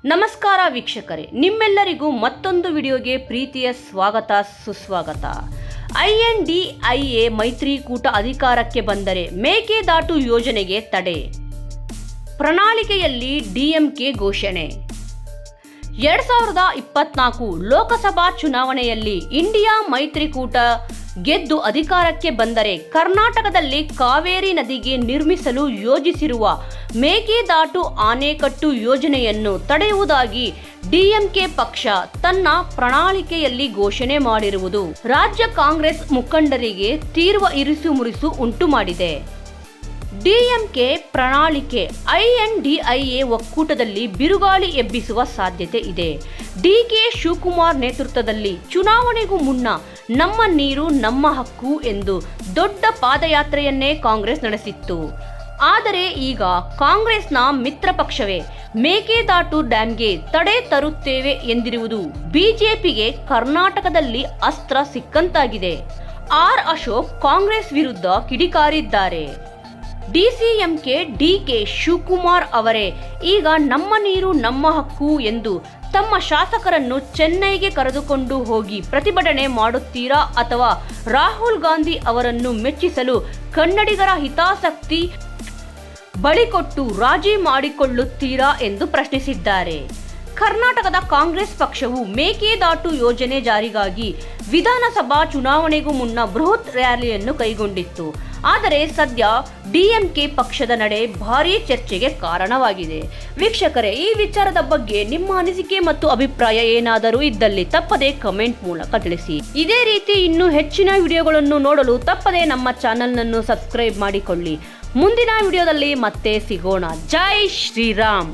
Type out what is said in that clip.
ನಮಸ್ಕಾರ ವೀಕ್ಷಕರೇ, ನಿಮ್ಮೆಲ್ಲರಿಗೂ ಮತ್ತೊಂದು ವಿಡಿಯೋಗೆ ಪ್ರೀತಿಯ ಸ್ವಾಗತ ಸುಸ್ವಾಗತ. INDIA ಮೈತ್ರಿಕೂಟ ಅಧಿಕಾರಕ್ಕೆ ಬಂದರೆ ಮೇಕೆದಾಟು ಯೋಜನೆಗೆ ತಡೆ, ಪ್ರಣಾಳಿಕೆಯಲ್ಲಿ DMK ಘೋಷಣೆ. 2024 ಲೋಕಸಭಾ ಚುನಾವಣೆಯಲ್ಲಿ ಇಂಡಿಯಾ ಮೈತ್ರಿಕೂಟ ಗೆದ್ದು ಅಧಿಕಾರಕ್ಕೆ ಬಂದರೆ ಕರ್ನಾಟಕದಲ್ಲಿ ಕಾವೇರಿ ನದಿಗೆ ನಿರ್ಮಿಸಲು ಯೋಜಿಸಿರುವ ಮೇಕೆದಾಟು ಅಣೆಕಟ್ಟು ಯೋಜನೆಯನ್ನು ತಡೆಯುವುದಾಗಿ DMK ಪಕ್ಷ ತನ್ನ ಪ್ರಣಾಳಿಕೆಯಲ್ಲಿ ಘೋಷಣೆ ಮಾಡಿರುವುದು ರಾಜ್ಯ ಕಾಂಗ್ರೆಸ್ ಮುಖಂಡರಿಗೆ ತೀವ್ರ ಇರಿಸುಮುರಿಸು ಉಂಟು ಮಾಡಿದೆ. DMK ಪ್ರಣಾಳಿಕೆ INDIA ಒಕ್ಕೂಟದಲ್ಲಿ ಬಿರುಗಾಳಿ ಎಬ್ಬಿಸುವ ಸಾಧ್ಯತೆ ಇದೆ. DK ಶಿವಕುಮಾರ್ ನೇತೃತ್ವದಲ್ಲಿ ಚುನಾವಣೆಗೂ ಮುನ್ನ ನಮ್ಮ ನೀರು ನಮ್ಮ ಹಕ್ಕು ಎಂದು ದೊಡ್ಡ ಪಾದಯಾತ್ರೆಯನ್ನೇ ಕಾಂಗ್ರೆಸ್ ನಡೆಸಿತ್ತು. ಆದರೆ ಈಗ ಕಾಂಗ್ರೆಸ್ನ ಮಿತ್ರ ಪಕ್ಷವೇ ಮೇಕೆದಾಟು ಡ್ಯಾಂಗೆ ತಡೆ ತರುತ್ತೇವೆ ಎಂದಿರುವುದು ಬಿಜೆಪಿಗೆ ಕರ್ನಾಟಕದಲ್ಲಿ ಅಸ್ತ್ರ ಸಿಕ್ಕಂತಾಗಿದೆ. ಅಶೋಕ್ ಕಾಂಗ್ರೆಸ್ ವಿರುದ್ಧ ಕಿಡಿಕಾರಿದ್ದಾರೆ. DCMK DK ಶಿವಕುಮಾರ್ ಅವರೇ ಈಗ ನಮ್ಮ ನೀರು ನಮ್ಮ ಹಕ್ಕು ಎಂದು ತಮ್ಮ ಶಾಸಕರನ್ನು ಚೆನ್ನೈಗೆ ಕರೆದುಕೊಂಡು ಹೋಗಿ ಪ್ರತಿಭಟನೆ ಮಾಡುತ್ತೀರಾ ಅಥವಾ ರಾಹುಲ್ ಗಾಂಧಿ ಅವರನ್ನು ಮೆಚ್ಚಿಸಲು ಕನ್ನಡಿಗರ ಹಿತಾಸಕ್ತಿ ಬಳಿ ಕೊಟ್ಟು ರಾಜಿ ಮಾಡಿಕೊಳ್ಳುತ್ತೀರಾ ಎಂದು ಪ್ರಶ್ನಿಸಿದ್ದಾರೆ. ಕರ್ನಾಟಕದ ಕಾಂಗ್ರೆಸ್ ಪಕ್ಷವು ಮೇಕೆದಾಟು ಯೋಜನೆ ಜಾರಿಗಾಗಿ ವಿಧಾನಸಭಾ ಚುನಾವಣೆಗೂ ಮುನ್ನ ಬೃಹತ್ ರ್ಯಾಲಿಯನ್ನು ಕೈಗೊಂಡಿತ್ತು. ಆದರೆ ಸದ್ಯ DMK ಪಕ್ಷದ ನಡೆ ಭಾರೀ ಚರ್ಚೆಗೆ ಕಾರಣವಾಗಿದೆ. ವೀಕ್ಷಕರೇ, ಈ ವಿಚಾರದ ಬಗ್ಗೆ ನಿಮ್ಮ ಅನಿಸಿಕೆ ಮತ್ತು ಅಭಿಪ್ರಾಯ ಏನಾದರೂ ಇದ್ದಲ್ಲಿ ತಪ್ಪದೇ ಕಮೆಂಟ್ ಮೂಲಕ ತಿಳಿಸಿ. ಇದೇ ರೀತಿ ಇನ್ನೂ ಹೆಚ್ಚಿನ ವಿಡಿಯೋಗಳನ್ನು ನೋಡಲು ತಪ್ಪದೇ ನಮ್ಮ ಚಾನೆಲ್ನನ್ನು ಸಬ್ಸ್ಕ್ರೈಬ್ ಮಾಡಿಕೊಳ್ಳಿ. ಮುಂದಿನ ವಿಡಿಯೋದಲ್ಲಿ ಮತ್ತೆ ಸಿಗೋಣ. ಜೈ ಶ್ರೀರಾಮ್.